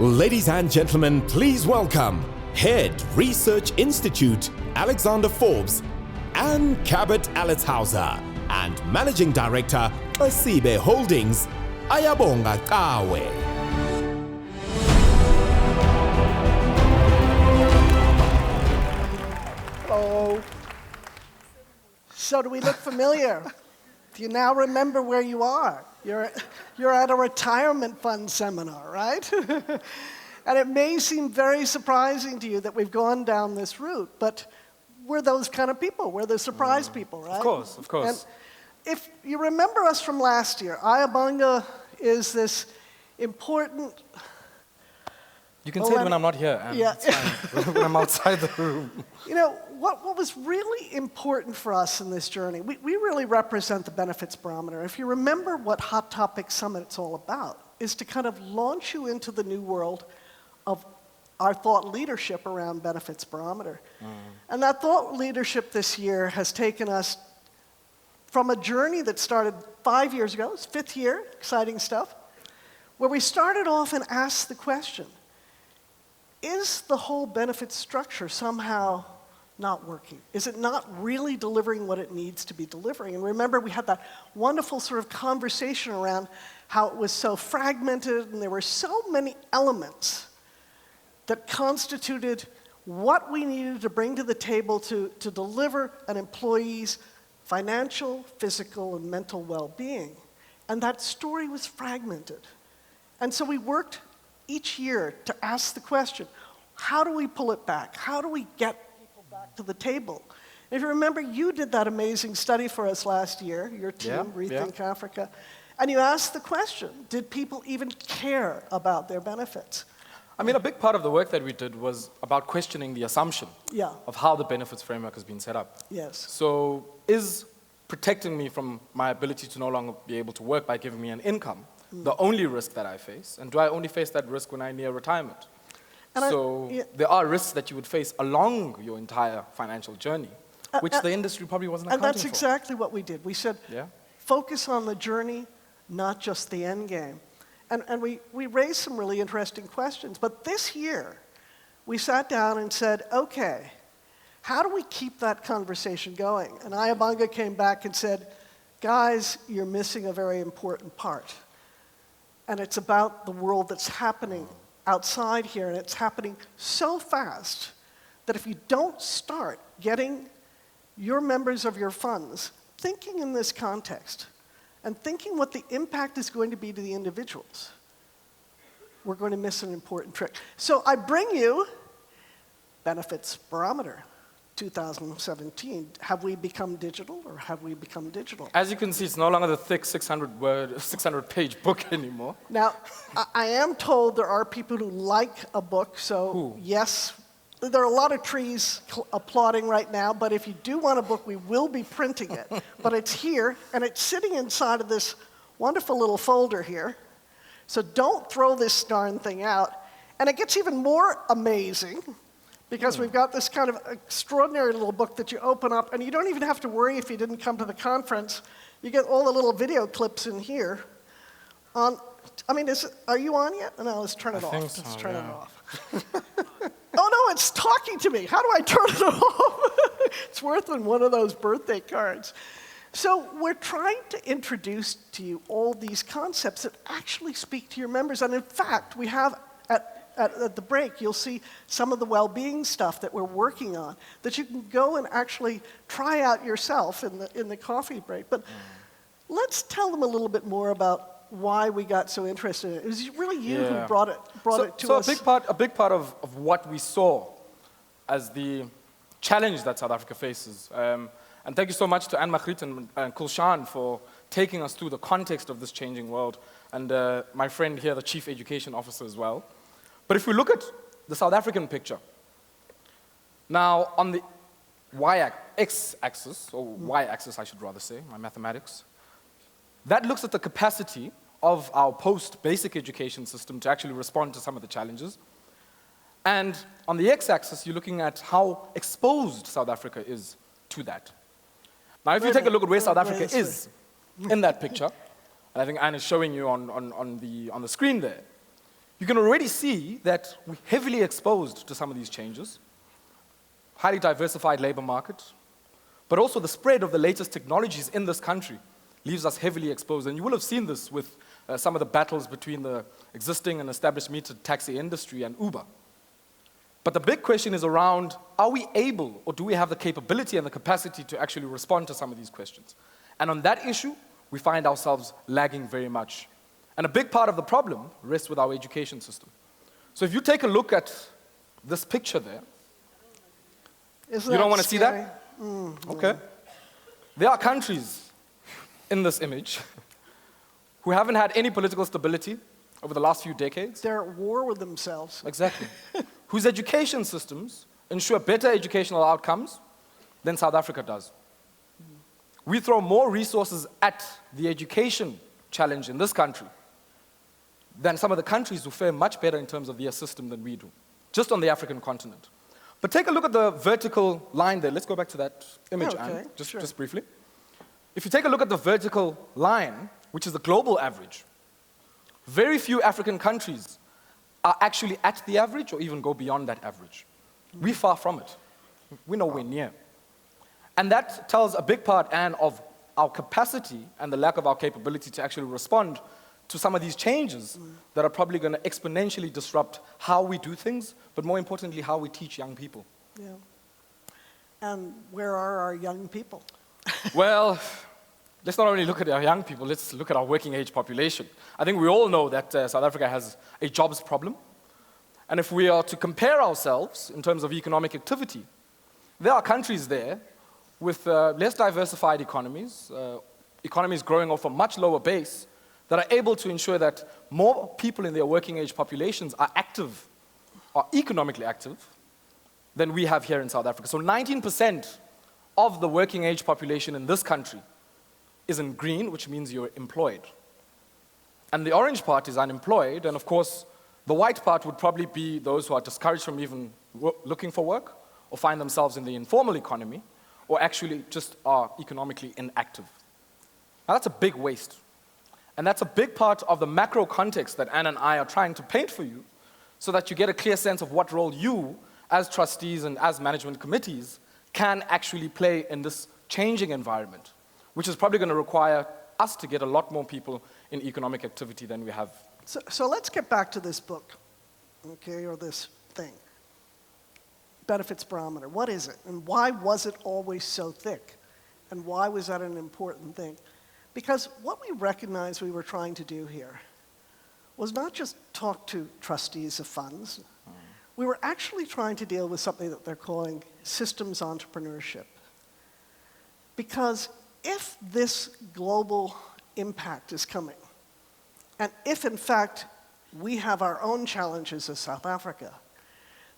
Ladies and gentlemen, please welcome Head Research Institute, Alexander Forbes, and Cabot-Alletzhauser, and Managing Director, Asibe Holdings, Ayabonga Cawe. Hello. So do we look familiar? Do you now remember where you are? You're at a retirement fund seminar, right? And it may seem very surprising to you that we've gone down this route, but we're those kind of people. We're the surprise people, right? Of course. And if you remember us from last year, Ayabonga is this important... You can say it when I'm not here, Anne. Yeah. It's fine. When I'm outside the room. You know, what was really important for us in this journey, we really represent the Benefits Barometer. If you remember what Hot Topic Summit's all about, is to kind of launch you into the new world of our thought leadership around Benefits Barometer. And that thought leadership this year has taken us from a journey that started 5 years ago, it's 5th year, exciting stuff, where we started off and asked the question, is the whole benefit structure somehow not working? Is it not really delivering what it needs to be delivering? And remember, we had that wonderful sort of conversation around how it was so fragmented and there were so many elements that constituted what we needed to bring to the table to deliver an employee's financial, physical, and mental well-being. And that story was fragmented. And so we worked each year to ask the question, how do we pull it back? How do we get people back to the table? And if you remember, you did that amazing study for us last year, your team, Rethink Africa, and you asked the question, did people even care about their benefits? I mean, a big part of the work that we did was about questioning the assumption of how the benefits framework has been set up. Yes. So is protecting me from my ability to no longer be able to work by giving me an income the only risk that I face? And do I only face that risk when I near retirement? And there are risks that you would face along your entire financial journey, which the industry probably wasn't accounting for. And that's exactly what we did. We said, focus on the journey, not just the end game. And we raised some really interesting questions. But this year, we sat down and said, okay, how do we keep that conversation going? And Ayabonga came back and said, guys, you're missing a very important part. And it's about the world that's happening outside here, and it's happening so fast that if you don't start getting your members of your funds thinking in this context and thinking what the impact is going to be to the individuals, we're going to miss an important trick. So I bring you Benefits Barometer 2017. Have we become digital, or have we become digital? As you can see, it's no longer the thick 600-page book anymore. Now, I am told there are people who like a book, so yes, there are a lot of trees applauding right now, but if you do want a book, we will be printing it. But it's here, and it's sitting inside of this wonderful little folder here. So don't throw this darn thing out. And it gets even more amazing, because we've got this kind of extraordinary little book that you open up, and you don't even have to worry if you didn't come to the conference. You get all the little video clips in here. I mean, are you on yet? No, let's turn it off. Let's turn it off. Oh no, it's talking to me. How do I turn it off? It's worse than one of those birthday cards. So we're trying to introduce to you all these concepts that actually speak to your members. And in fact, we have at the break, you'll see some of the well-being stuff that we're working on that you can go and actually try out yourself in the coffee break. But let's tell them a little bit more about why we got so interested in it. It was really you who brought it to us. So a big part of what we saw as the challenge that South Africa faces, and thank you so much to Anne Magritte and Kulshan for taking us through the context of this changing world, and my friend here, the Chief Education Officer as well. But if we look at the South African picture, now on the x-axis, or y-axis I should rather say, my mathematics, that looks at the capacity of our post-basic education system to actually respond to some of the challenges. And on the x-axis, you're looking at how exposed South Africa is to that. Now, if you take a look at where South Africa is in that picture, and I think Anne is showing you on the screen there, you can already see that we're heavily exposed to some of these changes. Highly diversified labor market, but also the spread of the latest technologies in this country leaves us heavily exposed. And you will have seen this with some of the battles between the existing and established metered taxi industry and Uber. But the big question is around, are we able, or do we have the capability and the capacity to actually respond to some of these questions? And on that issue, we find ourselves lagging very much. And a big part of the problem rests with our education system. So if you take a look at this picture there, Isn't you don't that want to see scary? that? Okay. There are countries in this image who haven't had any political stability over the last few decades. They're at war with themselves. Exactly. Whose education systems ensure better educational outcomes than South Africa does. We throw more resources at the education challenge in this country than some of the countries who fare much better in terms of their system than we do, just on the African continent. But take a look at the vertical line there. Let's go back to that image, Okay, Anne, sure. just briefly. If you take a look at the vertical line, which is the global average, very few African countries are actually at the average or even go beyond that average. We're far from it. We're nowhere near. And that tells a big part, Anne, of our capacity and the lack of our capability to actually respond to some of these changes that are probably going to exponentially disrupt how we do things, but more importantly, how we teach young people. Yeah. And where are our young people? Well, let's not only look at our young people, let's look at our working age population. I think we all know that South Africa has a jobs problem. And if we are to compare ourselves in terms of economic activity, there are countries there with less diversified economies, economies growing off a much lower base, that are able to ensure that more people in their working age populations are active, are economically active, than we have here in South Africa. So 19% of the working age population in this country is in green, which means you're employed. And the orange part is unemployed, and of course, the white part would probably be those who are discouraged from even looking for work, or find themselves in the informal economy, or actually just are economically inactive. Now that's a big waste. And that's a big part of the macro context that Anne and I are trying to paint for you, so that you get a clear sense of what role you, as trustees and as management committees, can actually play in this changing environment, which is probably going to require us to get a lot more people in economic activity than we have. So let's get back to this book, okay, or this thing. Benefits Barometer. What is it? And why was it always so thick? And why was that an important thing? Because what we recognized we were trying to do here was not just talk to trustees of funds. We were actually trying to deal with something that they're calling systems entrepreneurship. Because if this global impact is coming, and if in fact we have our own challenges as South Africa,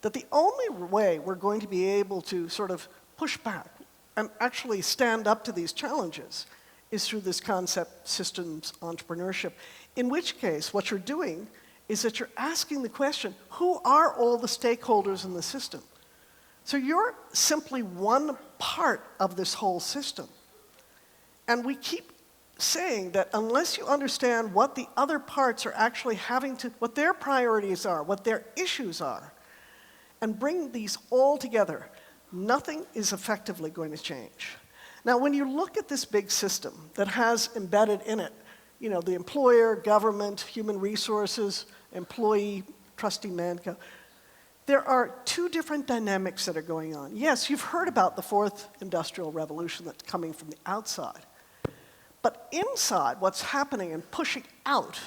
that the only way we're going to be able to sort of push back and actually stand up to these challenges is through this concept, systems entrepreneurship, in which case what you're doing is that you're asking the question, who are all the stakeholders in the system? So you're simply one part of this whole system. And we keep saying that unless you understand what the other parts are actually having to, what their priorities are, what their issues are, and bring these all together, nothing is effectively going to change. Now, when you look at this big system that has embedded in it, you know, the employer, government, human resources, employee, trustee, manco, there are two different dynamics that are going on. Yes, you've heard about the fourth industrial revolution that's coming from the outside. But inside, what's happening and pushing out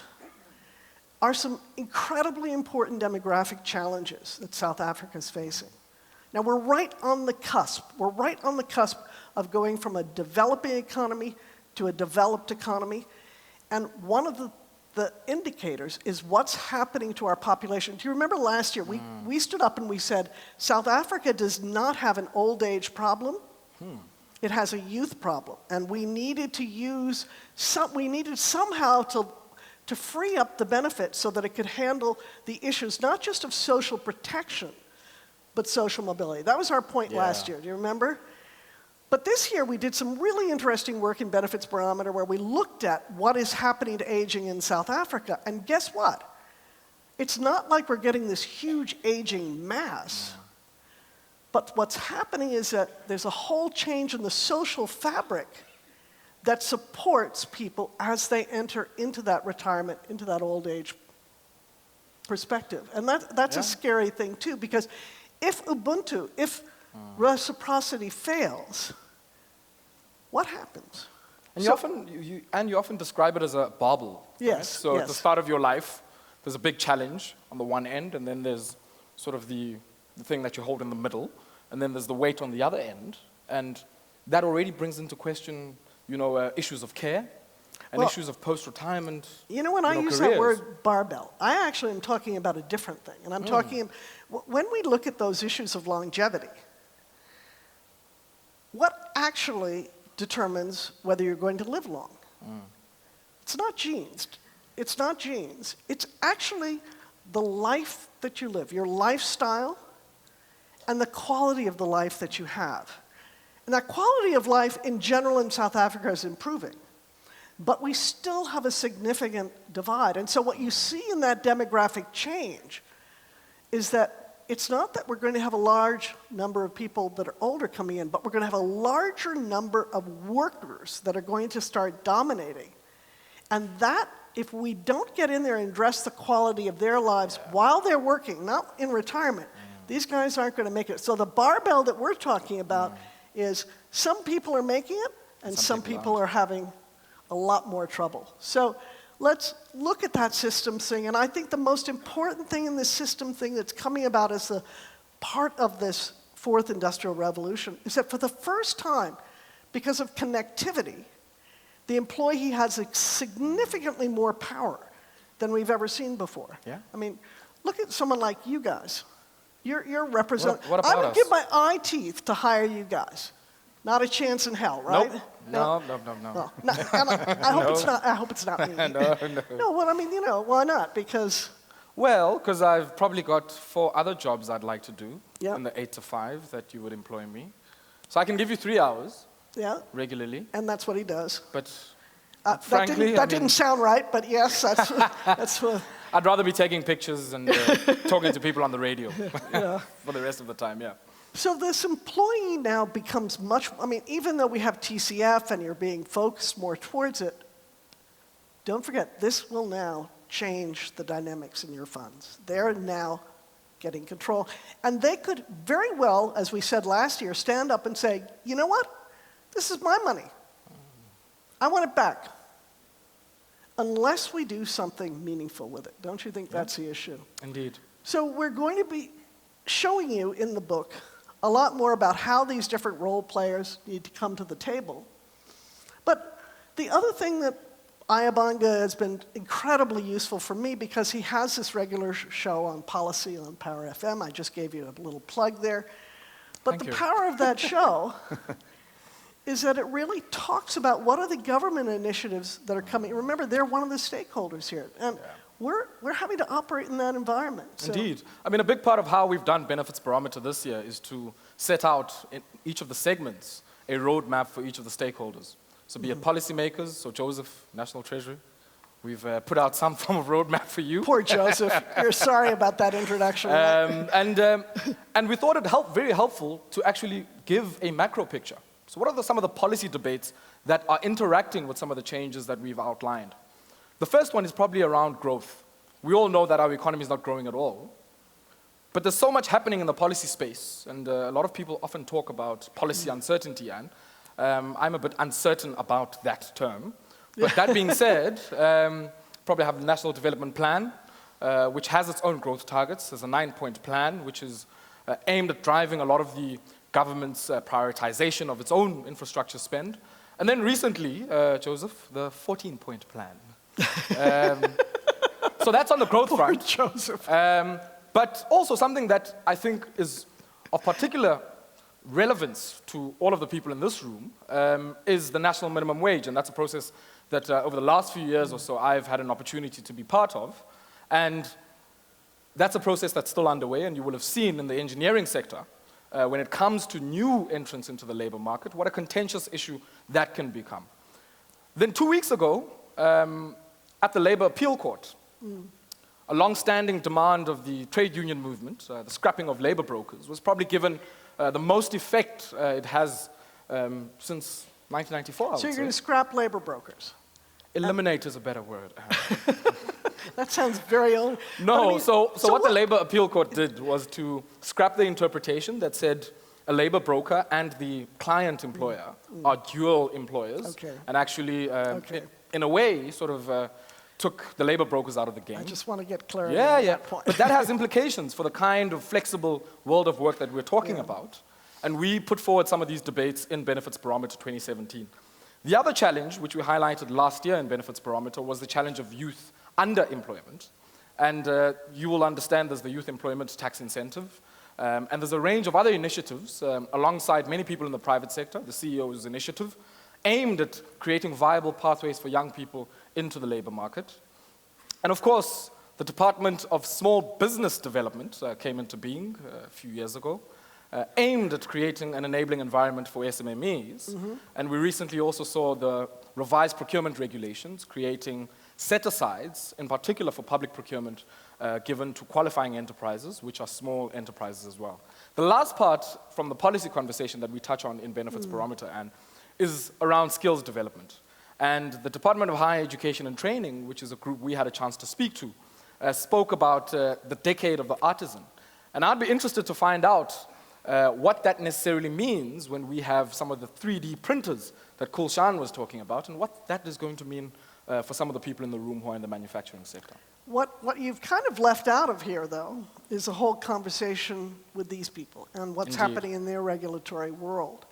are some incredibly important demographic challenges that South Africa is facing. Now, we're right on the cusp. We're right on the cusp of going from a developing economy to a developed economy. And one of the indicators is what's happening to our population. Do you remember last year, we stood up and we said, South Africa does not have an old age problem. It has a youth problem. And we needed to use, we needed somehow to free up the benefits so that it could handle the issues, not just of social protection, but social mobility. That was our point last year, do you remember? But this year we did some really interesting work in Benefits Barometer where we looked at what is happening to aging in South Africa. And guess what? it's not like we're getting this huge aging mass. But what's happening is that there's a whole change in the social fabric that supports people as they enter into that retirement, into that old age perspective. And that's a scary thing too, because if Ubuntu, if reciprocity fails, what happens? And you often describe it as a barbell. Yes. Right? So at the start of your life, there's a big challenge on the one end, and then there's sort of the thing that you hold in the middle, and then there's the weight on the other end, and that already brings into question, issues of care and issues of post-retirement. When I use that word barbell, I actually am talking about a different thing, and I'm talking when we look at those issues of longevity. What actually determines whether you're going to live long? It's not genes. It's not genes. It's actually the life that you live, your lifestyle, and the quality of the life that you have. And that quality of life in general in South Africa is improving. But we still have a significant divide. And so what you see in that demographic change is that it's not that we're going to have a large number of people that are older coming in, but we're going to have a larger number of workers that are going to start dominating. And that, if we don't get in there and address the quality of their lives while they're working, not in retirement, these guys aren't going to make it. So the barbell that we're talking about is some people are making it, and some people are having a lot more trouble. So let's look at that systems thing. And I think the most important thing in this system thing that's coming about as a part of this fourth industrial revolution is that for the first time, because of connectivity, the employee has significantly more power than we've ever seen before. Yeah. I mean, look at someone like you guys. You're representing. What about I would us? give my eye teeth to hire you guys. Not a chance in hell, right? Nope. No. Well, I hope it's not me. No. No, well, I mean, why not? Because Because I've probably got 4 other jobs I'd like to do Yeah. in the 8 to 5 that you would employ me. So I can give you 3 hours regularly. And that's what he does. But Frankly, that didn't sound right, but yes, that's what. I'd rather be taking pictures and talking to people on the radio for the rest of the time, So this employee now becomes even though we have TCF and you're being focused more towards it, don't forget, this will now change the dynamics in your funds. They're now getting control. And they could very well, as we said last year, stand up and say, you know what? This is my money. I want it back. Unless we do something meaningful with it. Don't you think that's the issue? Indeed. So we're going to be showing you in the book a lot more about how these different role players need to come to the table. But the other thing that Ayabonga has been incredibly useful for me because he has this regular show on policy on Power FM. I just gave you a little plug there. But the power of that show is that it really talks about what are the government initiatives that are coming. Remember, they're one of the stakeholders here. And we're having to operate in that environment. So. Indeed. I mean, a big part of how we've done Benefits Barometer this year is to set out in each of the segments a roadmap for each of the stakeholders. So be it policymakers, so Joseph, National Treasury, we've put out some form of roadmap for you. Poor Joseph. You're sorry about that introduction. And we thought it very helpful to actually give a macro picture. So what are some of the policy debates that are interacting with some of the changes that we've outlined? The first one is probably around growth. We all know that our economy is not growing at all. But there's so much happening in the policy space, and a lot of people often talk about policy uncertainty, and I'm a bit uncertain about that term. But that being said, probably have the National Development Plan, which has its own growth targets. There's a 9-point plan, which is aimed at driving a lot of the government's prioritization of its own infrastructure spend. And then recently, Joseph, the 14-point plan. So that's on the growth front. Joseph. But also something that I think is of particular relevance to all of the people in this room is the national minimum wage. And that's a process that over the last few years or so I've had an opportunity to be part of. And that's a process that's still underway, and you will have seen in the engineering sector, when it comes to new entrants into the labor market, what a contentious issue that can become. Then 2 weeks ago, at the Labor Appeal Court, a long-standing demand of the trade union movement, the scrapping of labor brokers, was probably given the most effect it has since 1994, I would So you're say. going to scrap labor brokers? Eliminate is a better word. That sounds very old. No, I mean, so what what the Labor Appeal Court did was to scrap the interpretation that said a labor broker and the client employer are dual employers, Okay. and actually, Okay. in a way, sort of took the labor brokers out of the game. I just want to get clarity Yeah, on yeah. that point. But that has implications for the kind of flexible world of work that we're talking about. And we put forward some of these debates in Benefits Barometer 2017. The other challenge, which we highlighted last year in Benefits Barometer, was the challenge of youth underemployment. And you will understand there's the youth employment tax incentive. And there's a range of other initiatives alongside many people in the private sector, the CEO's initiative, aimed at creating viable pathways for young people into the labor market. And of course, the Department of Small Business Development came into being a few years ago, aimed at creating an enabling environment for SMMEs. And we recently also saw the revised procurement regulations creating set-asides, in particular for public procurement, given to qualifying enterprises, which are small enterprises as well. The last part from the policy conversation that we touch on in Benefits Barometer, Anne, is around skills development. And the Department of Higher Education and Training, which is a group we had a chance to speak to, spoke about the decade of the artisan. And I'd be interested to find out what that necessarily means when we have some of the 3D printers that Kulshan was talking about, and what that is going to mean for some of the people in the room who are in the manufacturing sector. What you've kind of left out of here, though, is a whole conversation with these people and what's Indeed. happening in their regulatory world.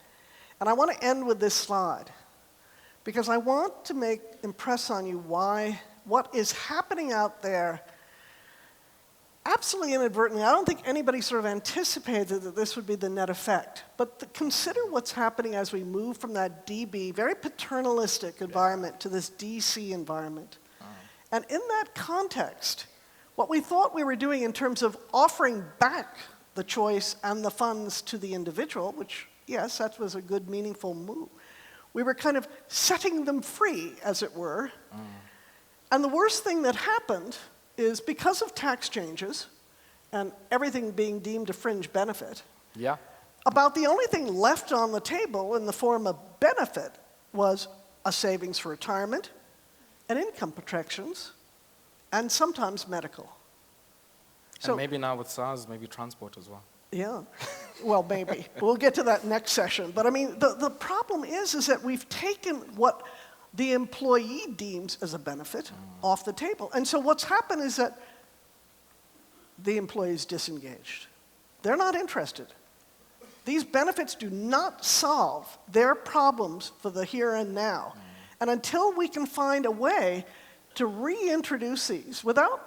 And I want to end with this slide, because I want to impress on you what is happening out there absolutely inadvertently. I don't think anybody sort of anticipated that this would be the net effect. But consider what's happening as we move from that DB, very paternalistic environment, to this DC environment. And in that context, what we thought we were doing in terms of offering back the choice and the funds to the individual, which, yes, that was a good, meaningful move, we were kind of setting them free, as it were. And the worst thing that happened is, because of tax changes and everything being deemed a fringe benefit, about the only thing left on the table in the form of benefit was a savings for retirement and income protections and sometimes medical. And maybe now with SARS, maybe transport as well. Yeah, well, maybe. We'll get to that next session. But I mean, the problem is that we've taken what the employee deems as a benefit off the table. And so what's happened is that the employee is disengaged. They're not interested. These benefits do not solve their problems for the here and now. And until we can find a way to reintroduce these without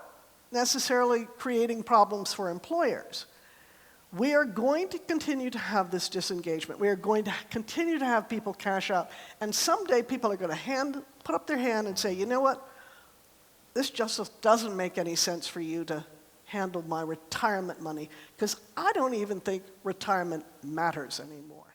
necessarily creating problems for employers, we are going to continue to have this disengagement. We are going to continue to have people cash out. And someday people are going to put up their hand and say, you know what? This just doesn't make any sense for you to handle my retirement money, because I don't even think retirement matters anymore.